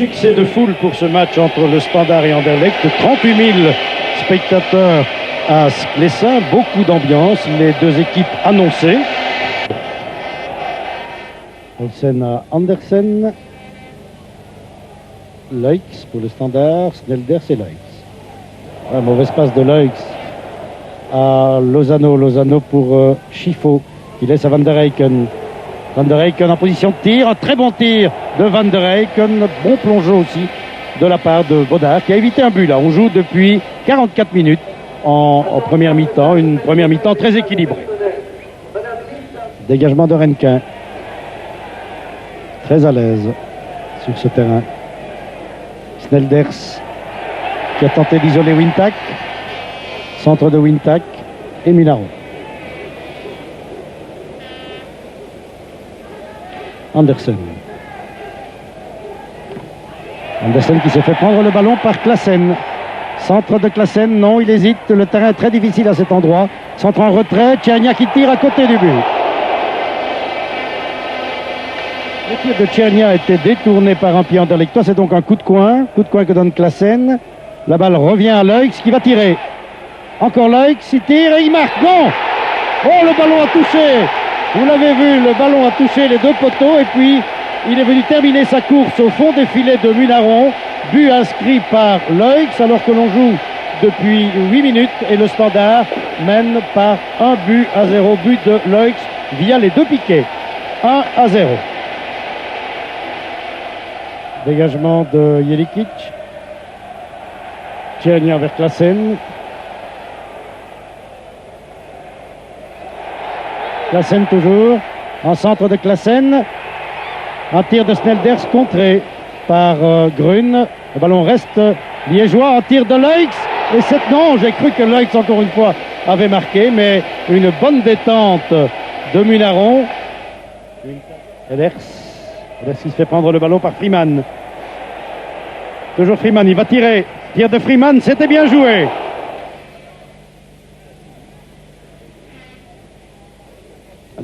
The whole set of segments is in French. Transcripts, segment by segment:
succès de foule pour ce match entre le Standard et Anderlecht. 38 000 spectateurs à Sclessin, beaucoup d'ambiance, les deux équipes annoncées. Olsen à Andersen. Leix pour le Standard, Snelders et Leix. Un mauvaise passe de Leix à Lozano. Lozano pour Schifo, qui laisse à Van der Eycken. Van der Eycken en position de tir, un très bon tir de Van der Eycken, bon plongeon aussi de la part de Baudard qui a évité un but là. On joue depuis 44 minutes en première mi-temps, une première mi-temps très équilibrée. Dégagement de Renquin, très à l'aise sur ce terrain. Snelders qui a tenté d'isoler Wintak, centre de Wintak et Minaron. Andersen. Andersen qui s'est fait prendre le ballon par Claassen. Centre de Claassen, non, il hésite. Le terrain est très difficile à cet endroit. Centre en retrait, Tchernia qui tire à côté du but. Le tir de Tchernia a été détourné par un pied anderlechtois. C'est donc un coup de coin que donne Claassen. La balle revient à Leix qui va tirer. Encore Leix, il tire et il marque. Non! Oh, le ballon a touché! Vous l'avez vu, le ballon a touché les deux poteaux et puis il est venu terminer sa course au fond des filets de Minaron. But inscrit par Leix alors que l'on joue depuis 8 minutes et le Standard mène par 1-0. But de Leix via les deux piquets. 1-0. Dégagement de Jelikic. Tchernia vers Claassen. Claassen toujours, en centre de Claassen, un tir de Snelders contré par Grun. Le ballon reste liégeois, un tir de Leix. Et non, j'ai cru que Leix encore une fois avait marqué, mais une bonne détente de Minaron. Ehlers qui se fait prendre le ballon par Freeman. Toujours Freeman, il va tirer. Tir de Freeman, c'était bien joué.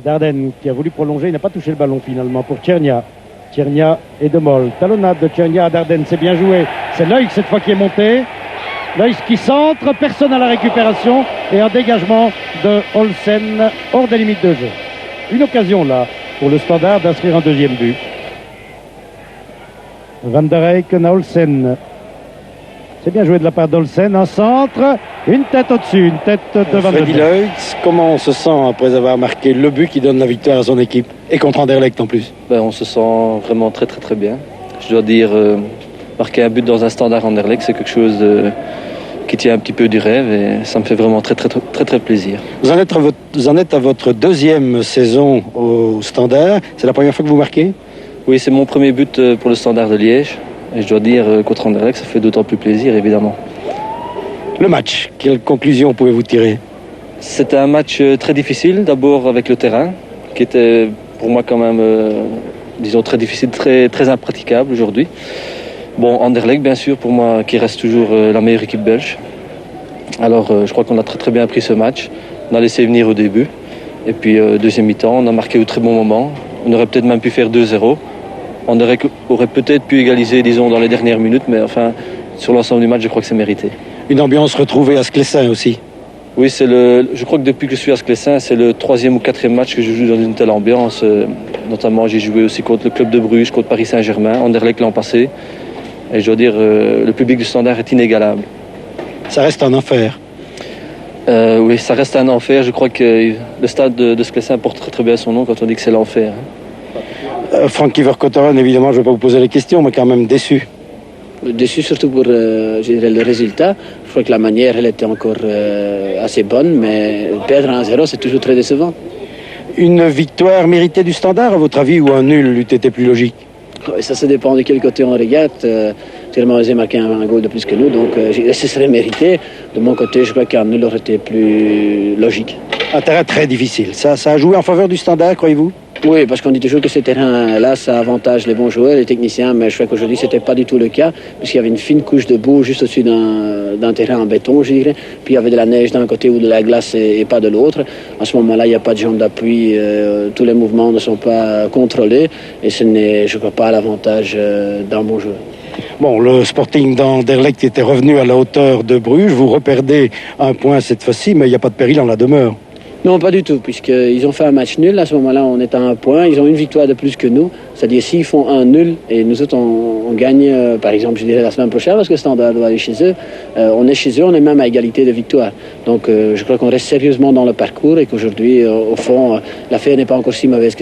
Dardenne qui a voulu prolonger, il n'a pas touché le ballon finalement pour Tchernia. Tchernia et De Mol. Talonnade de Tchernia à Dardenne, c'est bien joué. C'est Leix cette fois qui est monté. Leix qui centre, personne à la récupération et un dégagement de Olsen hors des limites de jeu. Une occasion là pour le Standard d'inscrire un deuxième but. Van der Eycken à Olsen. C'est bien joué de la part d'Olsen, un centre, une tête au-dessus, une tête de Van der Freddy Leix, comment on se sent après avoir marqué le but qui donne la victoire à son équipe et contre Anderlecht en plus? On se sent vraiment très très très bien. Je dois dire, marquer un but dans un Standard Anderlecht, c'est quelque chose qui tient un petit peu du rêve et ça me fait vraiment très très très très, très plaisir. Vous en êtes à votre deuxième saison au Standard, c'est la première fois que vous marquez? Oui, c'est mon premier but pour le Standard de Liège. Et je dois dire, contre Anderlecht, ça fait d'autant plus plaisir, évidemment. Le match, quelle conclusion pouvez-vous tirer? C'était un match très difficile, d'abord avec le terrain, qui était pour moi quand même, disons, très difficile, très, très impraticable aujourd'hui. Bon, Anderlecht, bien sûr, pour moi, qui reste toujours la meilleure équipe belge. Alors, je crois qu'on a très très bien pris ce match. On a laissé venir au début. Et puis, deuxième mi-temps, on a marqué au très bon moment. On aurait peut-être même pu faire 2-0. On aurait peut-être pu égaliser, disons, dans les dernières minutes, mais enfin, sur l'ensemble du match, je crois que c'est mérité. Une ambiance retrouvée à Sclessin aussi. Oui, je crois que depuis que je suis à Sclessin, c'est le 3e ou 4e match que je joue dans une telle ambiance. Notamment, j'ai joué aussi contre le club de Bruges, contre Paris Saint-Germain, Anderlecht l'an passé. Et je dois dire, le public du Standard est inégalable. Ça reste un enfer. Oui, ça reste un enfer. Je crois que le stade de Sclessin porte très, très bien son nom quand on dit que c'est l'enfer. Frankie Verkotteren, évidemment, je ne vais pas vous poser les questions, mais quand même déçu. Déçu surtout pour je dirais, le résultat. Je crois que la manière, elle était encore assez bonne, mais perdre 1-0, c'est toujours très décevant. Une victoire méritée du Standard, à votre avis, ou un nul eût été plus logique? Ça dépend de quel côté on regarde. Tellement ils ont marqué un goal de plus que nous, donc ce serait mérité. De mon côté, je crois qu'un nul aurait été plus logique. Un terrain très difficile. Ça a joué en faveur du Standard, croyez-vous? Oui, parce qu'on dit toujours que ces terrains-là, ça avantage les bons joueurs, les techniciens, mais je crois qu'aujourd'hui, ce n'était pas du tout le cas, puisqu'il y avait une fine couche de boue juste au-dessus d'un terrain en béton, je dirais. Puis il y avait de la neige d'un côté ou de la glace et pas de l'autre. À ce moment-là, il n'y a pas de jambes d'appui, tous les mouvements ne sont pas contrôlés, et ce n'est, je crois pas, à l'avantage d'un bon joueur. Bon, le Sporting d'Anderlecht était revenu à la hauteur de Bruges. Vous reperdez un point cette fois-ci, mais il n'y a pas de péril en la demeure. Non, pas du tout, puisqu'ils ont fait un match nul. À ce moment-là, on est à un point. Ils ont une victoire de plus que nous. C'est-à-dire, s'ils font un nul et nous autres, on gagne, par exemple, je dirais la semaine prochaine, parce que Standard doit aller chez eux, on est chez eux, on est même à égalité de victoire. Donc, je crois qu'on reste sérieusement dans le parcours et qu'aujourd'hui, au fond, l'affaire n'est pas encore si mauvaise que ça.